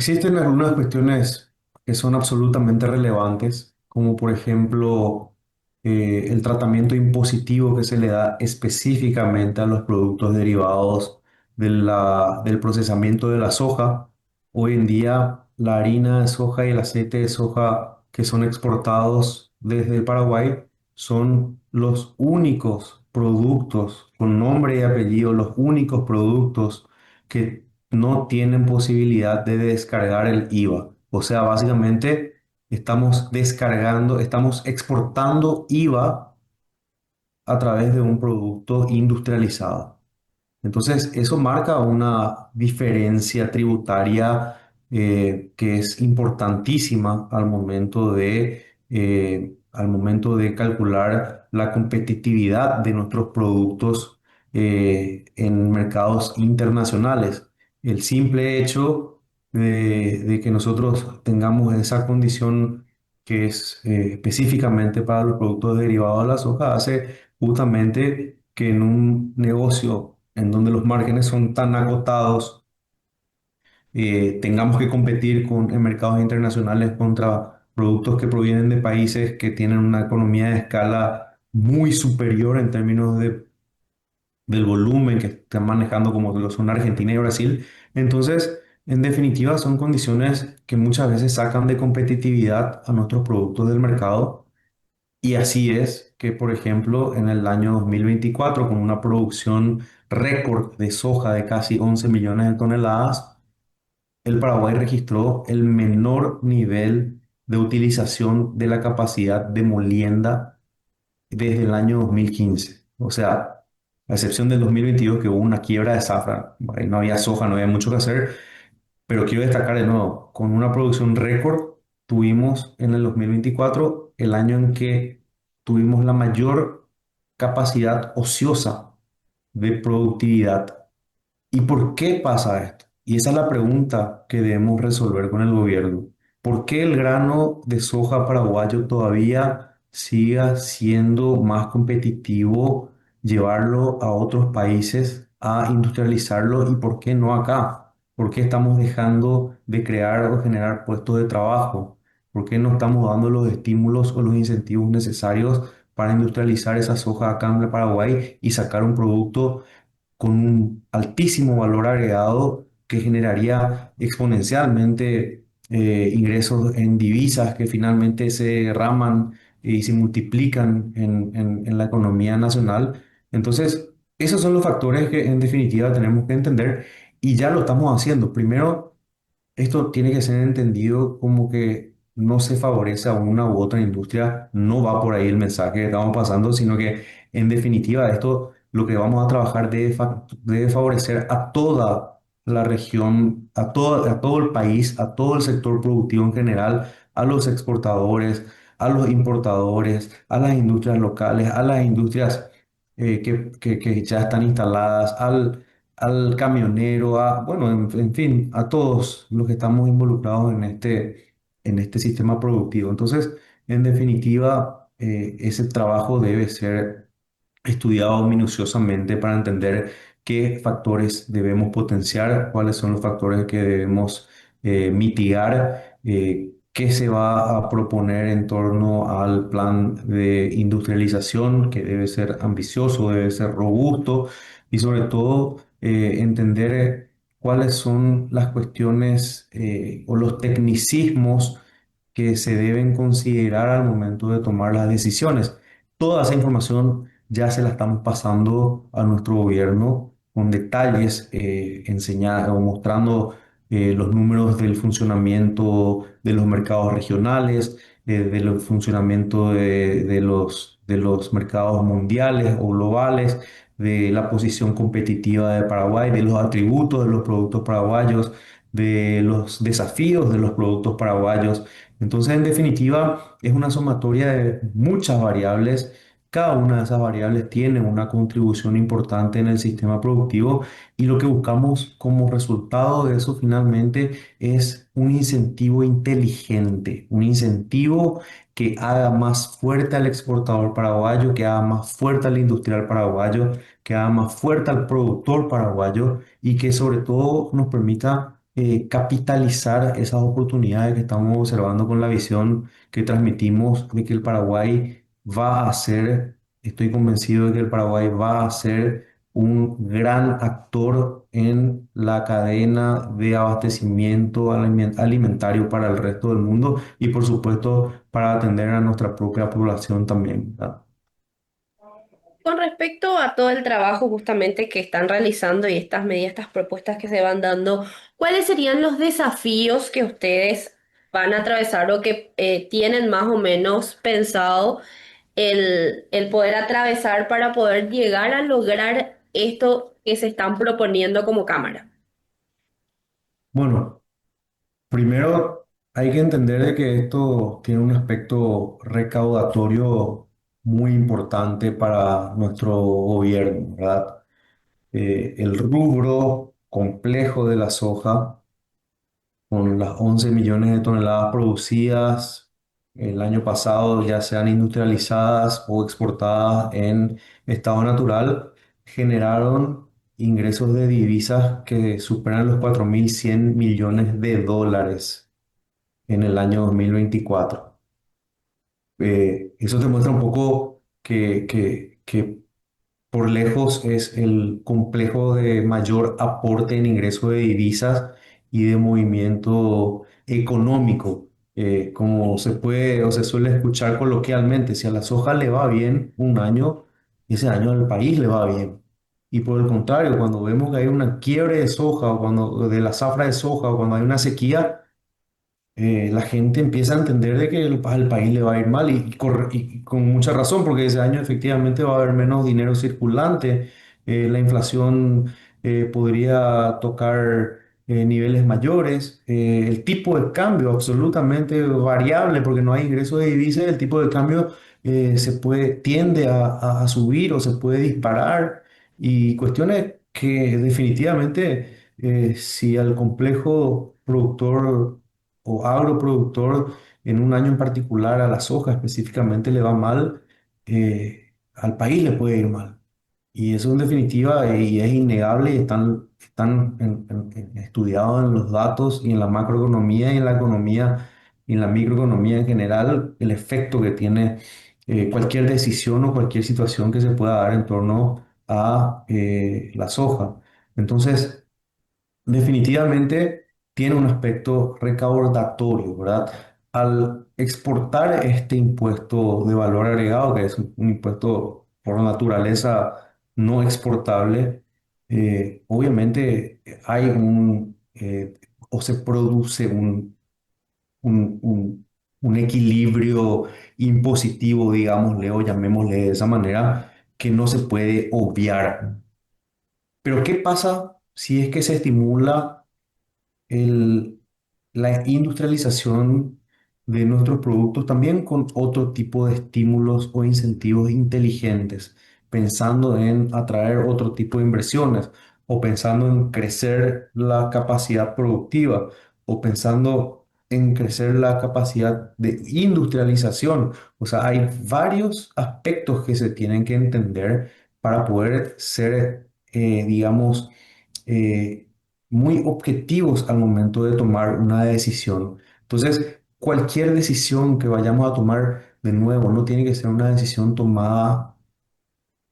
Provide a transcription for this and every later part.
Existen algunas cuestiones que son absolutamente relevantes, como por ejemplo el tratamiento impositivo que se le da específicamente a los productos derivados del procesamiento de la soja. Hoy en día, la harina de soja y el aceite de soja que son exportados desde el Paraguay son los únicos productos con nombre y apellido, los únicos productos que no tienen posibilidad de descargar el IVA. O sea, básicamente estamos descargando, estamos exportando IVA a través de un producto industrializado. Entonces, eso marca una diferencia tributaria que es importantísima al momento de calcular la competitividad de nuestros productos en mercados internacionales. El simple hecho de que nosotros tengamos esa condición que es específicamente para los productos derivados de la soja hace justamente que en un negocio en donde los márgenes son tan acotados, tengamos que competir en mercados internacionales contra productos que provienen de países que tienen una economía de escala muy superior en términos del volumen que están manejando como lo son Argentina y Brasil. Entonces, en definitiva, son condiciones que muchas veces sacan de competitividad a nuestros productos del mercado y así es que, por ejemplo, en el año 2024, con una producción récord de soja de casi 11 millones de toneladas, el Paraguay registró el menor nivel de utilización de la capacidad de molienda desde el año 2015. O sea, a excepción del 2022, que hubo una quiebra de zafra, ahí no había soja, no había mucho que hacer, pero quiero destacar de nuevo, con una producción récord, tuvimos en el 2024 el año en que tuvimos la mayor capacidad ociosa de productividad. ¿Y por qué pasa esto? Y esa es la pregunta que debemos resolver con el gobierno. ¿Por qué el grano de soja paraguayo todavía siga siendo más competitivo llevarlo a otros países a industrializarlo y por qué no acá? ¿Por qué estamos dejando de crear o generar puestos de trabajo? ¿Por qué no estamos dando los estímulos o los incentivos necesarios para industrializar esa soja acá en el Paraguay y sacar un producto con un altísimo valor agregado que generaría exponencialmente ingresos en divisas que finalmente se derraman y se multiplican en la economía nacional? Entonces, esos son los factores que en definitiva tenemos que entender y ya lo estamos haciendo. Primero, esto tiene que ser entendido como que no se favorece a una u otra industria, no va por ahí el mensaje que estamos pasando, sino que en definitiva esto lo que vamos a trabajar debe favorecer a toda la región, a todo el país, a todo el sector productivo en general, a los exportadores, a los importadores, a las industrias locales, a las industrias que ya están instaladas, al camionero, bueno, en fin, a todos los que estamos involucrados en este sistema productivo. Entonces, en definitiva, ese trabajo debe ser estudiado minuciosamente para entender qué factores debemos potenciar, cuáles son los factores que debemos mitigar, qué se va a proponer en torno al plan de industrialización, que debe ser ambicioso, debe ser robusto y sobre todo entender cuáles son las cuestiones o los tecnicismos que se deben considerar al momento de tomar las decisiones. Toda esa información ya se la estamos pasando a nuestro gobierno con detalles, enseñando o mostrando los números del funcionamiento de los mercados regionales, del funcionamiento de los mercados mundiales o globales, de la posición competitiva de Paraguay, de los atributos de los productos paraguayos, de los desafíos de los productos paraguayos. Entonces, en definitiva, es una sumatoria de muchas variables. Cada una de esas variables tiene una contribución importante en el sistema productivo y lo que buscamos como resultado de eso finalmente es un incentivo inteligente, un incentivo que haga más fuerte al exportador paraguayo, que haga más fuerte al industrial paraguayo, que haga más fuerte al productor paraguayo y que sobre todo nos permita capitalizar esas oportunidades que estamos observando con la visión que transmitimos de que el Paraguay va a ser, estoy convencido de que el Paraguay va a ser un gran actor en la cadena de abastecimiento alimentario para el resto del mundo y por supuesto para atender a nuestra propia población también, ¿verdad? Con respecto a todo el trabajo justamente que están realizando y estas medidas, estas propuestas que se van dando, ¿cuáles serían los desafíos que ustedes van a atravesar o que tienen más o menos pensado el poder atravesar para poder llegar a lograr esto que se están proponiendo como cámara? Bueno, primero, hay que entender de que esto tiene un aspecto recaudatorio muy importante para nuestro gobierno, ¿verdad? El rubro complejo de la soja, con las 11 millones de toneladas producidas el año pasado, ya sean industrializadas o exportadas en estado natural, generaron ingresos de divisas que superan los 4.100 millones de dólares en el año 2024. Eso te muestra un poco que por lejos es el complejo de mayor aporte en ingreso de divisas y de movimiento económico. Como se puede o se suele escuchar coloquialmente, si a la soja le va bien un año, ese año al país le va bien. Y por el contrario, cuando vemos que hay una quiebre de soja o cuando de la zafra de soja o cuando hay una sequía, la gente empieza a entender de que al país le va a ir mal y con mucha razón, porque ese año efectivamente va a haber menos dinero circulante, la inflación podría tocar niveles mayores, el tipo de cambio absolutamente variable porque no hay ingreso de divisas, el tipo de cambio tiende a subir o se puede disparar y cuestiones que definitivamente si al complejo productor o agroproductor en un año en particular, a la soja específicamente le va mal, al país le puede ir mal. Y eso en definitiva, y es innegable, y están estudiados en los datos y en la macroeconomía y en la economía y en la microeconomía en general, el efecto que tiene cualquier decisión o cualquier situación que se pueda dar en torno a la soja. Entonces, definitivamente tiene un aspecto recaudatorio, ¿verdad? Al exportar este impuesto de valor agregado, que es un impuesto por naturaleza no exportable, obviamente hay o se produce un equilibrio impositivo, digámosle, o llamémosle de esa manera, que no se puede obviar. Pero ¿qué pasa si es que se estimula el- la industrialización de nuestros productos también con otro tipo de estímulos o incentivos inteligentes, pensando en atraer otro tipo de inversiones o pensando en crecer la capacidad productiva o pensando en crecer la capacidad de industrialización? O sea, hay varios aspectos que se tienen que entender para poder ser, digamos, eh, muy objetivos al momento de tomar una decisión. Entonces, cualquier decisión que vayamos a tomar, de nuevo, no tiene que ser una decisión tomada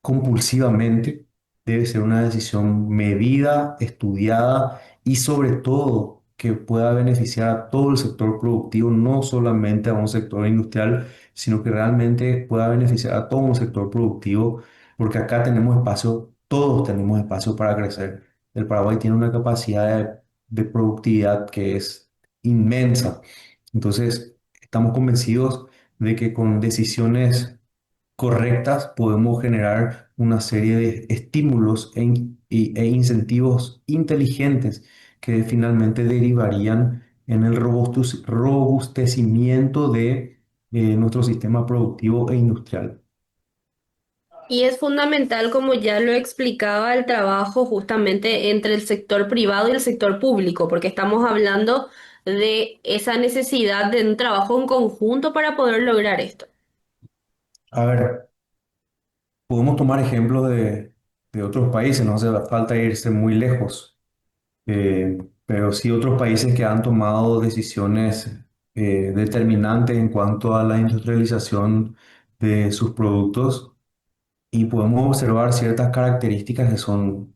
compulsivamente, debe ser una decisión medida, estudiada y sobre todo que pueda beneficiar a todo el sector productivo, no solamente a un sector industrial, sino que realmente pueda beneficiar a todo un sector productivo, porque acá tenemos espacio, todos tenemos espacio para crecer. El Paraguay tiene una capacidad de productividad que es inmensa. Entonces, estamos convencidos de que con decisiones correctas, podemos generar una serie de estímulos e incentivos inteligentes que finalmente derivarían en el robustecimiento de nuestro sistema productivo e industrial. Y es fundamental, como ya lo explicaba, el trabajo justamente entre el sector privado y el sector público, porque estamos hablando de esa necesidad de un trabajo en conjunto para poder lograr esto. A ver, podemos tomar ejemplos de otros países, no hace falta irse muy lejos. pero sí otros países que han tomado decisiones determinantes en cuanto a la industrialización de sus productos y podemos observar ciertas características que son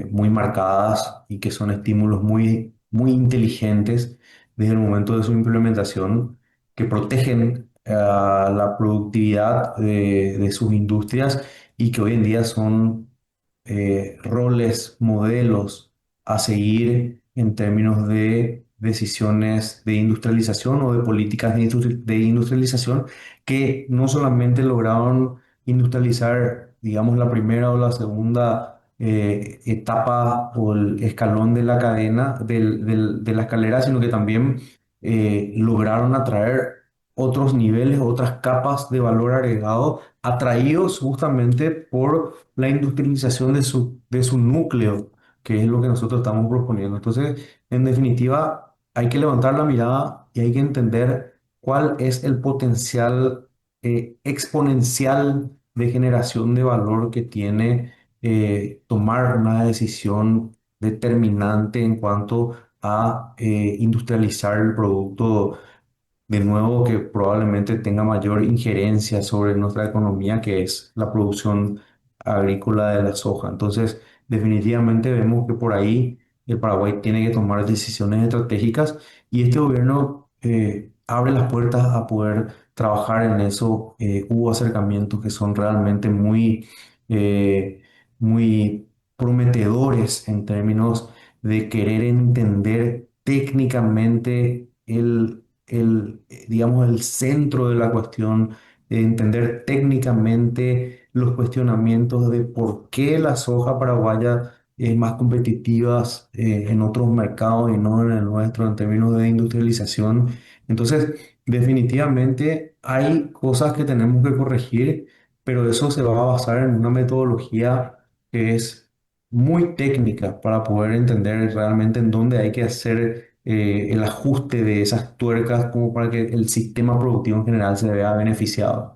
muy marcadas y que son estímulos muy inteligentes desde el momento de su implementación, que protegen la productividad de sus industrias y que hoy en día son roles, modelos a seguir en términos de decisiones de industrialización o de políticas de industrialización que no solamente lograron industrializar, digamos, la primera o la segunda etapa o el escalón de la cadena, de la escalera, sino que también lograron atraer otros niveles, otras capas de valor agregado, atraídos justamente por la industrialización de su núcleo, que es lo que nosotros estamos proponiendo. Entonces, en definitiva, hay que levantar la mirada y hay que entender cuál es el potencial exponencial de generación de valor que tiene tomar una decisión determinante en cuanto a industrializar el producto de nuevo que probablemente tenga mayor injerencia sobre nuestra economía, que es la producción agrícola de la soja. Entonces, definitivamente vemos que por ahí el Paraguay tiene que tomar decisiones estratégicas y este gobierno abre las puertas a poder trabajar en eso. Hubo acercamientos que son realmente eh, muy prometedores en términos de querer entender técnicamente digamos, el centro de la cuestión, entender técnicamente los cuestionamientos de por qué la soja paraguaya es más competitiva en otros mercados y no en el nuestro en términos de industrialización. Entonces, definitivamente hay cosas que tenemos que corregir, pero eso se va a basar en una metodología que es muy técnica para poder entender realmente en dónde hay que hacer el ajuste de esas tuercas como para que el sistema productivo en general se vea beneficiado.